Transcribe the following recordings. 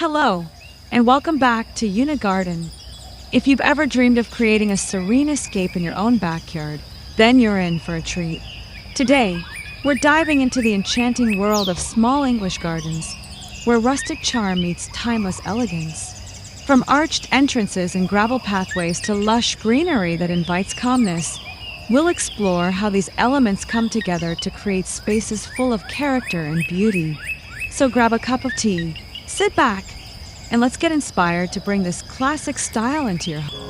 Hello, and welcome back to Yuna Garden. If you've ever dreamed of creating a serene escape in your own backyard, then you're in for a treat. Today, we're diving into the enchanting world of small English gardens, where rustic charm meets timeless elegance. From arched entrances and gravel pathways to lush greenery that invites calmness, we'll explore how these elements come together to create spaces full of character and beauty. So grab a cup of tea, sit back, and let's get inspired to bring this classic style into your home.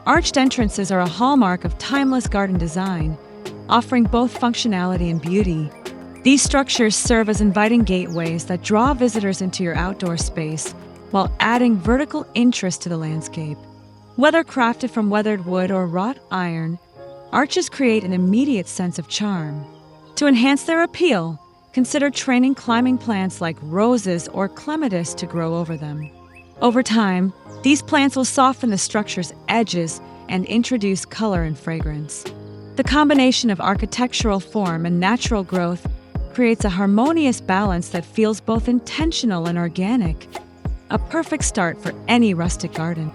Arched entrances are a hallmark of timeless garden design, offering both functionality and beauty. These structures serve as inviting gateways that draw visitors into your outdoor space while adding vertical interest to the landscape. Whether crafted from weathered wood or wrought iron, arches create an immediate sense of charm. To enhance their appeal, consider training climbing plants like roses or clematis to grow over them. Over time, these plants will soften the structure's edges and introduce color and fragrance. The combination of architectural form and natural growth creates a harmonious balance that feels both intentional and organic, a perfect start for any rustic garden.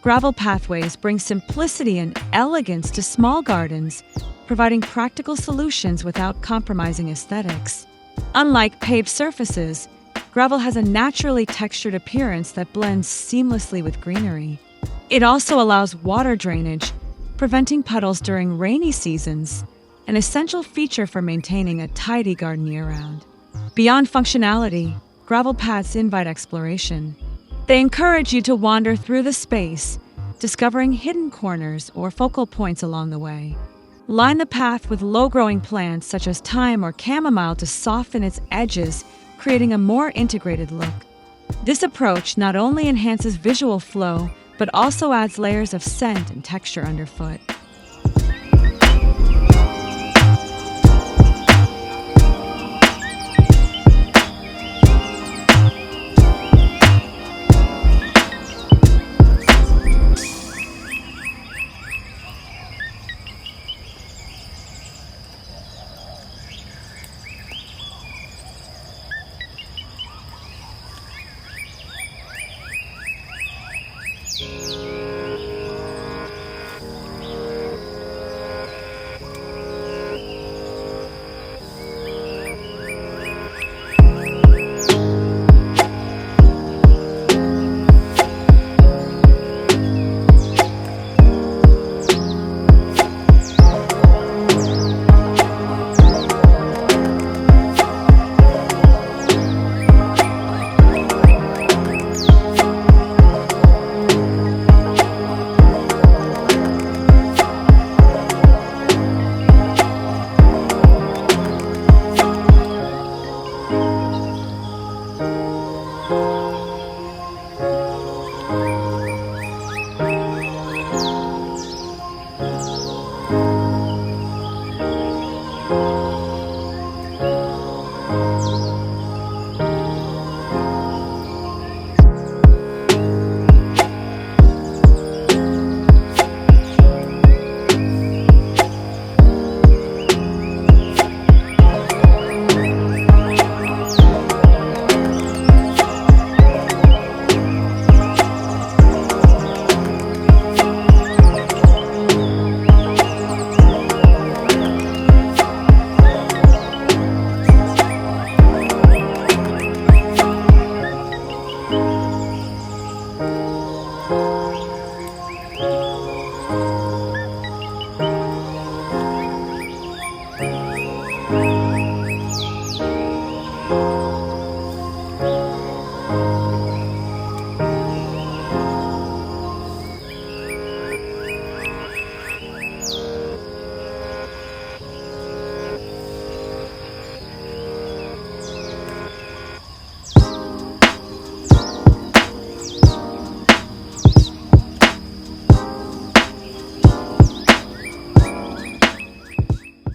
Gravel pathways bring simplicity and elegance to small gardens, providing practical solutions without compromising aesthetics. Unlike paved surfaces, gravel has a naturally textured appearance that blends seamlessly with greenery. It also allows water drainage, preventing puddles during rainy seasons, an essential feature for maintaining a tidy garden year-round. Beyond functionality, gravel paths invite exploration. They encourage you to wander through the space, discovering hidden corners or focal points along the way. Line the path with low-growing plants such as thyme or chamomile to soften its edges, creating a more integrated look. This approach not only enhances visual flow, but also adds layers of scent and texture underfoot.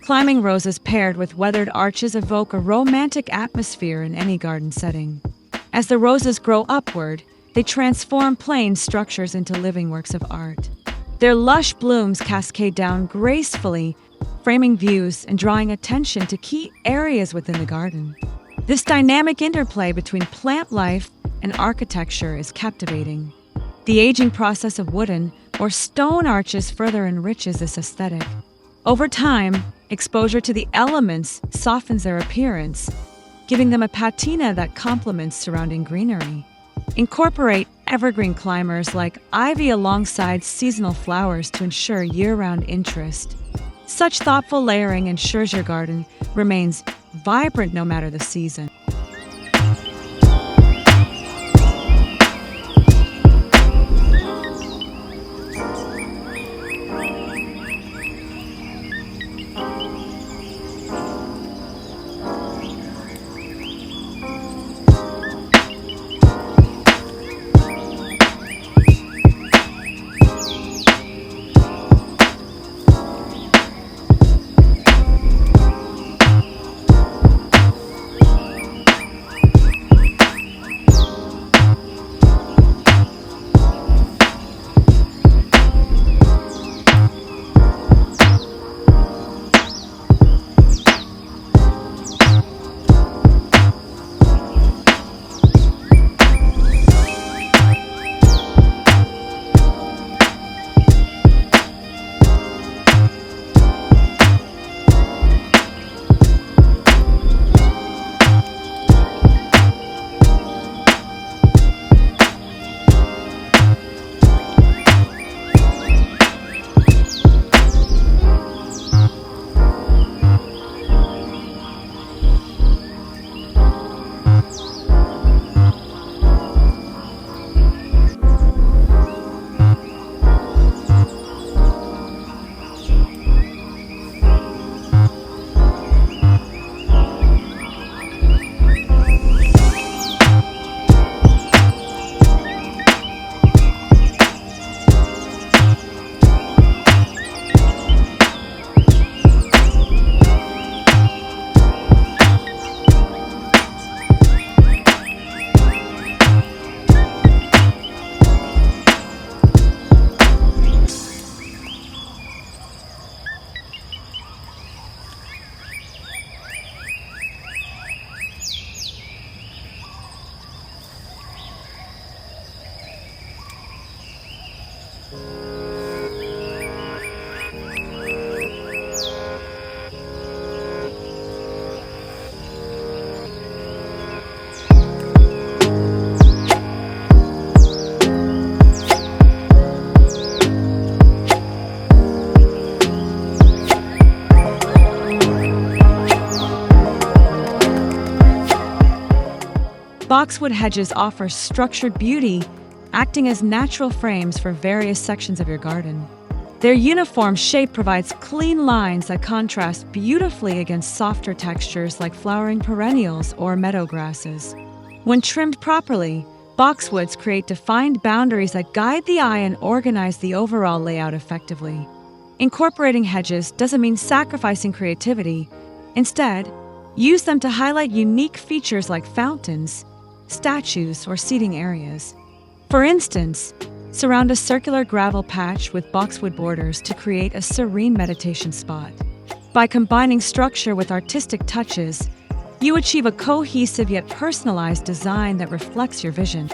Climbing roses paired with weathered arches evoke a romantic atmosphere in any garden setting. As the roses grow upward, they transform plain structures into living works of art. Their lush blooms cascade down gracefully, framing views and drawing attention to key areas within the garden. This dynamic interplay between plant life and architecture is captivating. The aging process of wooden or stone arches further enriches this aesthetic. Over time, exposure to the elements softens their appearance, giving them a patina that complements surrounding greenery. Incorporate evergreen climbers like ivy alongside seasonal flowers to ensure year-round interest. Such thoughtful layering ensures your garden remains vibrant no matter the season. Boxwood hedges offer structured beauty, acting as natural frames for various sections of your garden. Their uniform shape provides clean lines that contrast beautifully against softer textures like flowering perennials or meadow grasses. When trimmed properly, boxwoods create defined boundaries that guide the eye and organize the overall layout effectively. Incorporating hedges doesn't mean sacrificing creativity. Instead, use them to highlight unique features like fountains, statues, or seating areas. For instance, surround a circular gravel patch with boxwood borders to create a serene meditation spot. By combining structure with artistic touches, you achieve a cohesive yet personalized design that reflects your vision.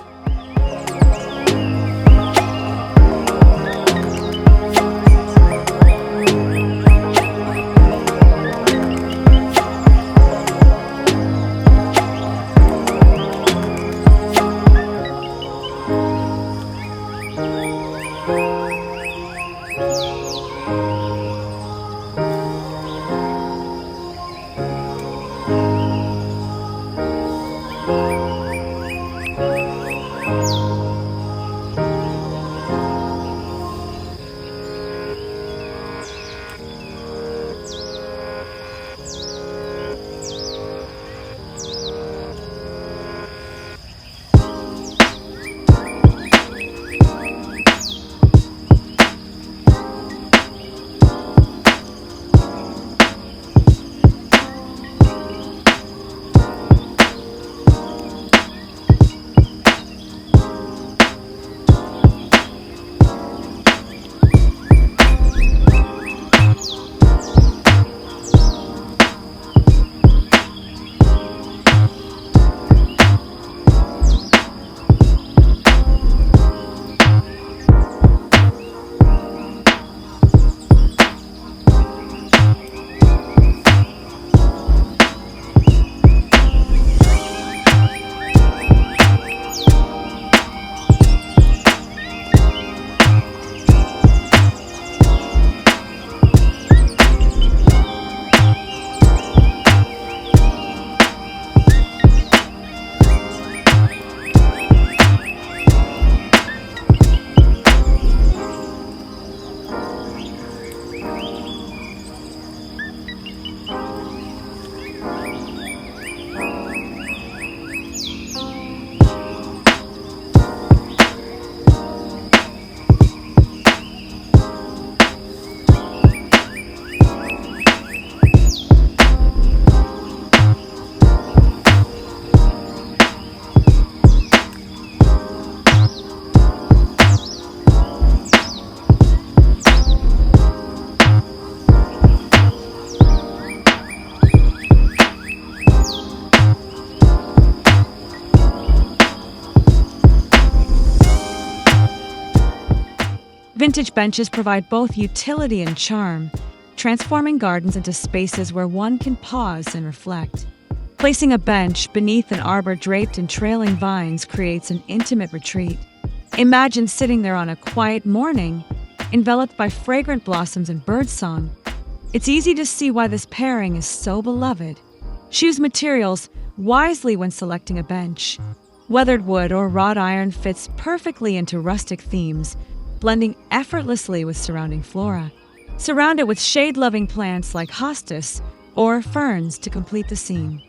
Vintage benches provide both utility and charm, transforming gardens into spaces where one can pause and reflect. Placing a bench beneath an arbor draped in trailing vines creates an intimate retreat. Imagine sitting there on a quiet morning, enveloped by fragrant blossoms and birdsong. It's easy to see why this pairing is so beloved. Choose materials wisely when selecting a bench. Weathered wood or wrought iron fits perfectly into rustic themes, blending effortlessly with surrounding flora. Surround it with shade-loving plants like hostas or ferns to complete the scene.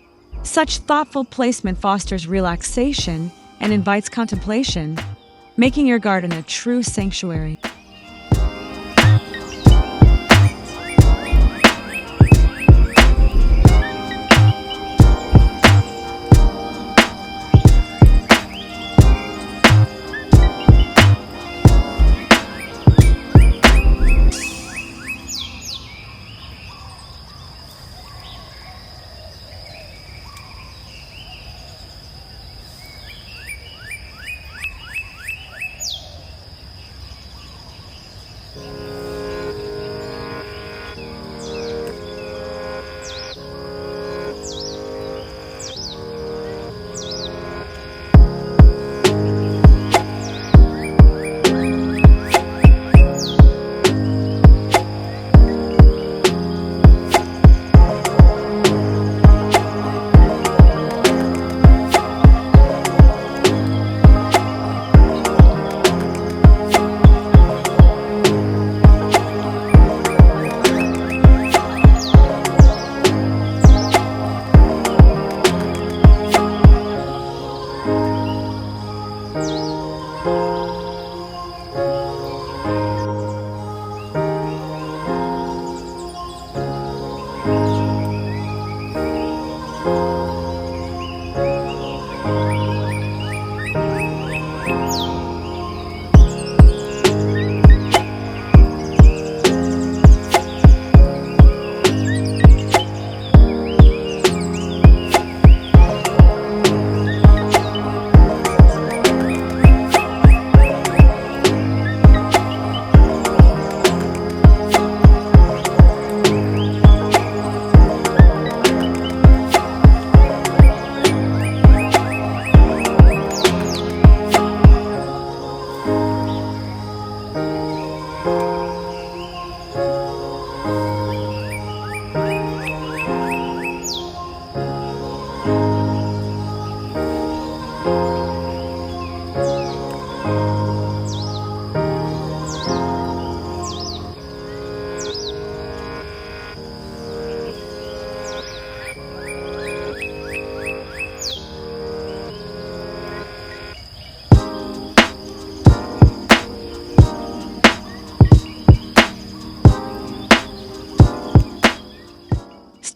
Such thoughtful placement fosters relaxation and invites contemplation, making your garden a true sanctuary.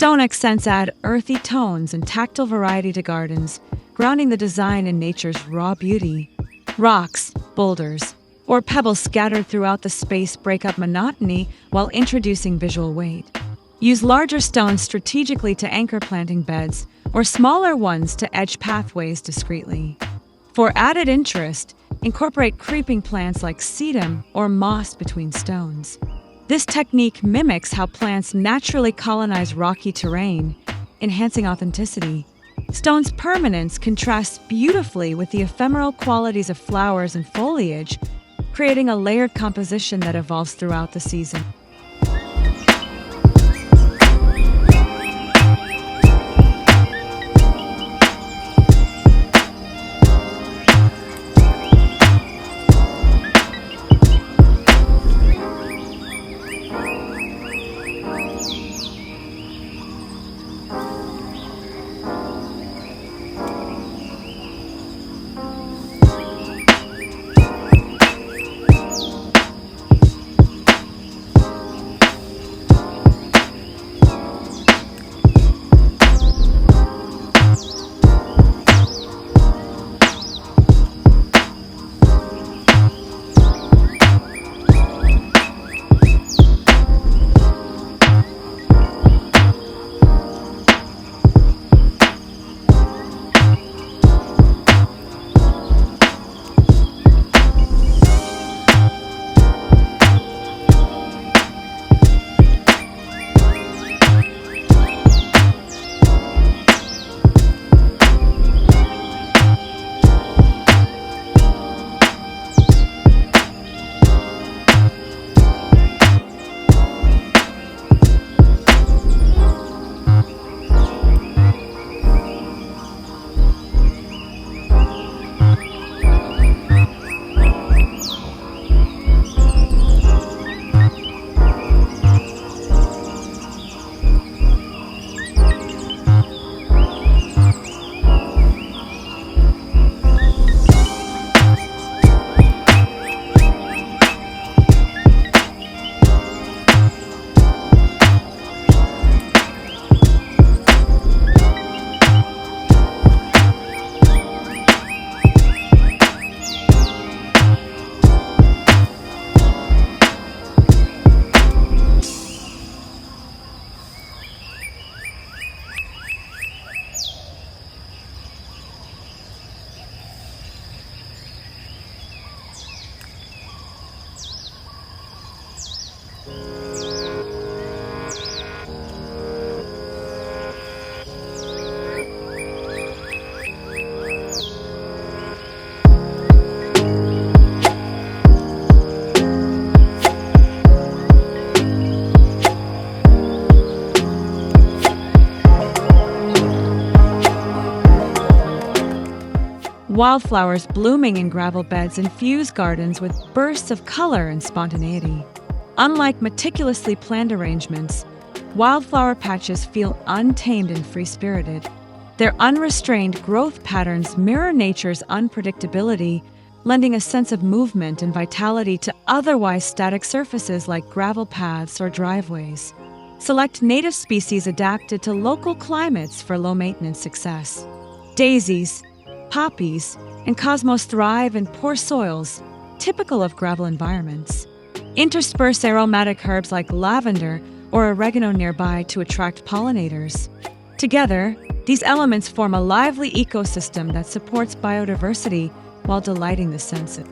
Stone accents add earthy tones and tactile variety to gardens, grounding the design in nature's raw beauty. Rocks, boulders, or pebbles scattered throughout the space break up monotony while introducing visual weight. Use larger stones strategically to anchor planting beds, or smaller ones to edge pathways discreetly. For added interest, incorporate creeping plants like sedum or moss between stones. This technique mimics how plants naturally colonize rocky terrain, enhancing authenticity. Stone's permanence contrasts beautifully with the ephemeral qualities of flowers and foliage, creating a layered composition that evolves throughout the season. Wildflowers blooming in gravel beds infuse gardens with bursts of color and spontaneity. Unlike meticulously planned arrangements, wildflower patches feel untamed and free-spirited. Their unrestrained growth patterns mirror nature's unpredictability, lending a sense of movement and vitality to otherwise static surfaces like gravel paths or driveways. Select native species adapted to local climates for low-maintenance success. Daisies, poppies, and cosmos thrive in poor soils, typical of gravel environments. Intersperse aromatic herbs like lavender or oregano nearby to attract pollinators. Together, these elements form a lively ecosystem that supports biodiversity while delighting the senses.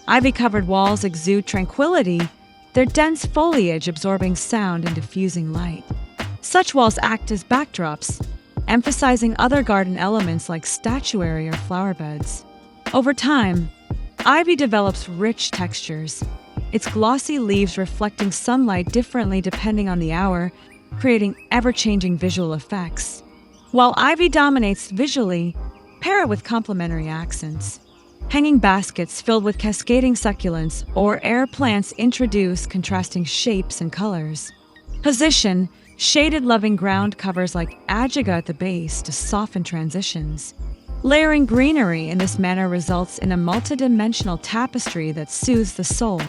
Ivy-covered walls exude tranquility, their dense foliage absorbing sound and diffusing light. Such walls act as backdrops, emphasizing other garden elements like statuary or flower beds. Over time, ivy develops rich textures, its glossy leaves reflecting sunlight differently depending on the hour, creating ever-changing visual effects. While ivy dominates visually, pair it with complementary accents. Hanging baskets filled with cascading succulents or air plants introduce contrasting shapes and colors. Position shaded loving ground covers like ajaga at the base to soften transitions. Layering greenery in this manner results in a multidimensional tapestry that soothes the soul.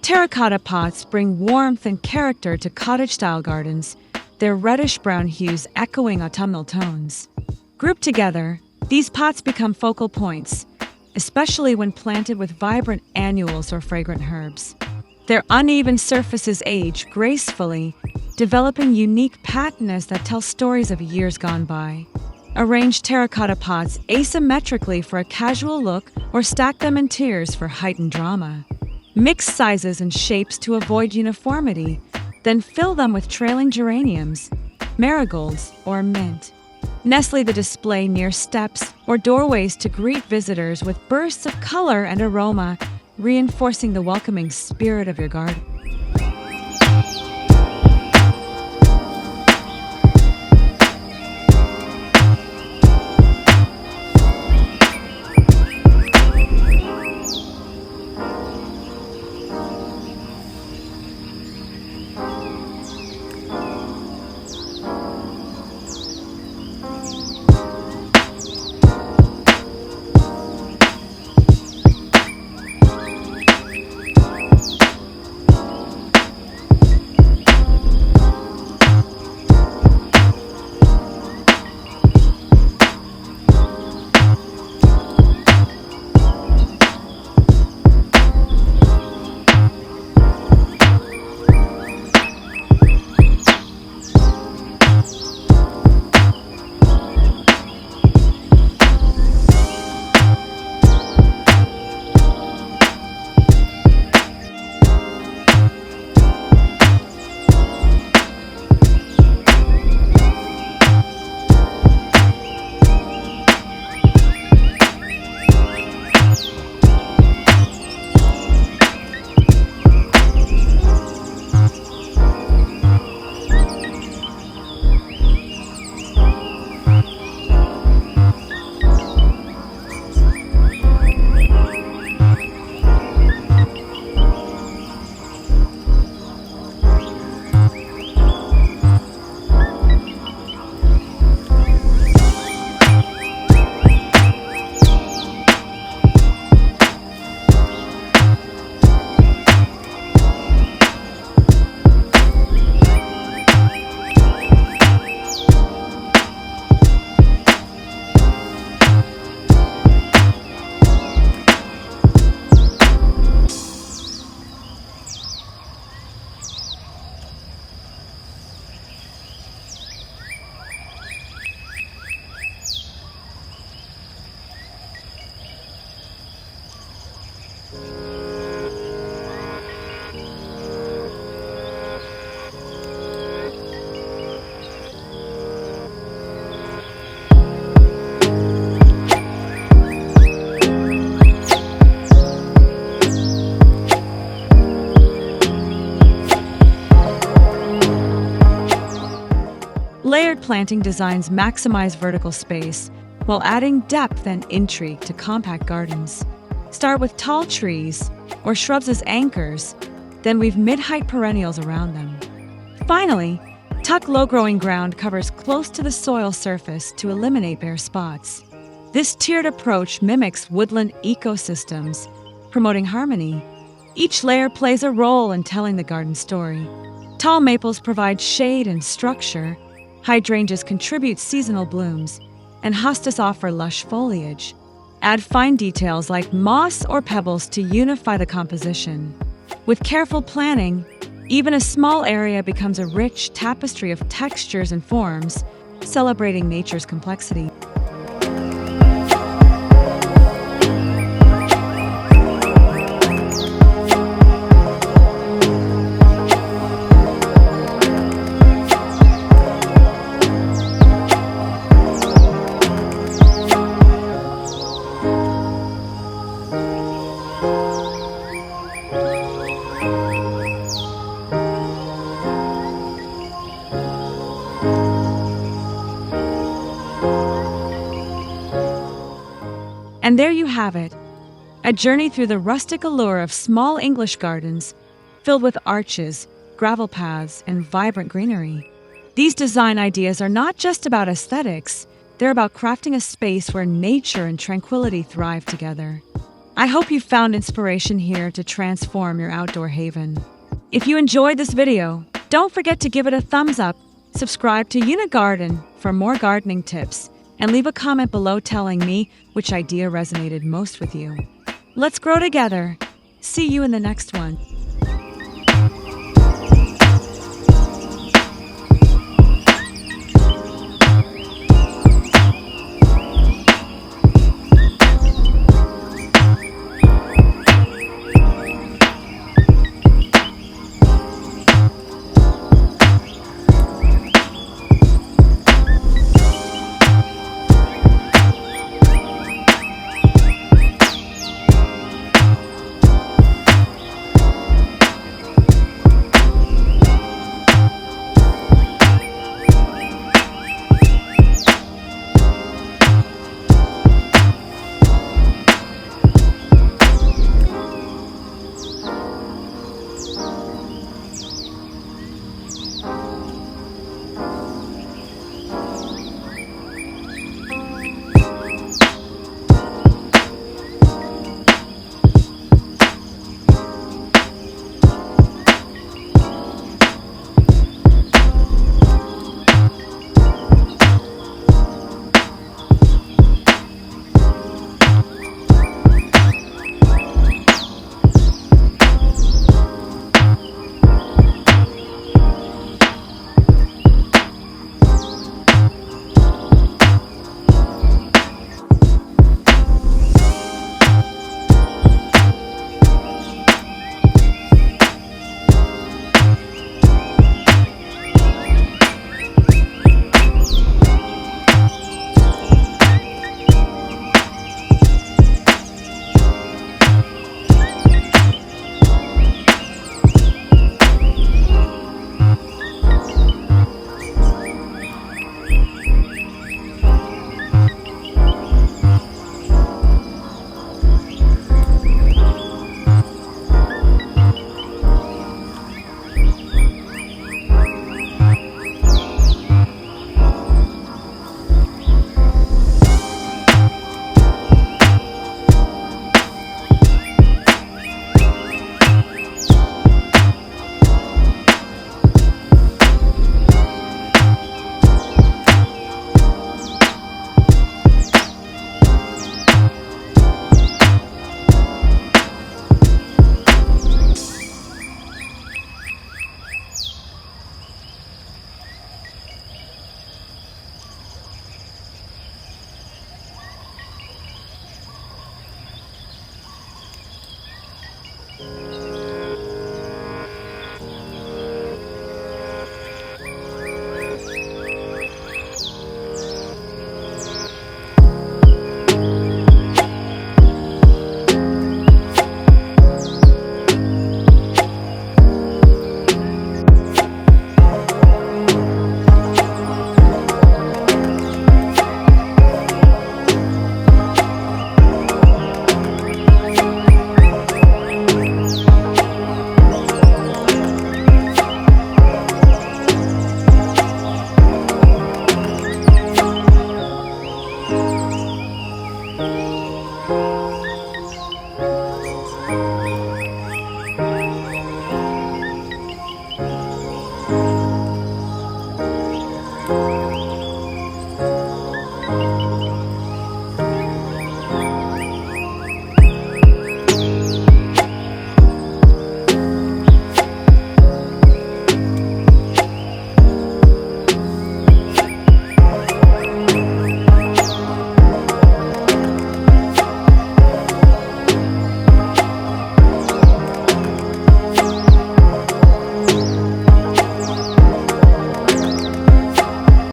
Terracotta pots bring warmth and character to cottage-style gardens, their reddish-brown hues echoing autumnal tones. Grouped together, these pots become focal points, especially when planted with vibrant annuals or fragrant herbs. Their uneven surfaces age gracefully, developing unique patinas that tell stories of years gone by. Arrange terracotta pots asymmetrically for a casual look or stack them in tiers for heightened drama. Mix sizes and shapes to avoid uniformity, then fill them with trailing geraniums, marigolds, or mint. Nestle the display near steps or doorways to greet visitors with bursts of color and aroma, reinforcing the welcoming spirit of your garden. Layered planting designs maximize vertical space while adding depth and intrigue to compact gardens. Start with tall trees or shrubs as anchors, then weave mid-height perennials around them. Finally, tuck low-growing ground covers close to the soil surface to eliminate bare spots. This tiered approach mimics woodland ecosystems, promoting harmony. Each layer plays a role in telling the garden story. Tall maples provide shade and structure, hydrangeas contribute seasonal blooms, and hostas offer lush foliage. Add fine details like moss or pebbles to unify the composition. With careful planning, even a small area becomes a rich tapestry of textures and forms, celebrating nature's complexity. And there you have it, a journey through the rustic allure of small English gardens filled with arches, gravel paths, and vibrant greenery. These design ideas are not just about aesthetics, they're about crafting a space where nature and tranquility thrive together. I hope you found inspiration here to transform your outdoor haven. If you enjoyed this video, don't forget to give it a thumbs up, subscribe to Yuna Garden for more gardening tips, and leave a comment below telling me which idea resonated most with you. Let's grow together. See you in the next one.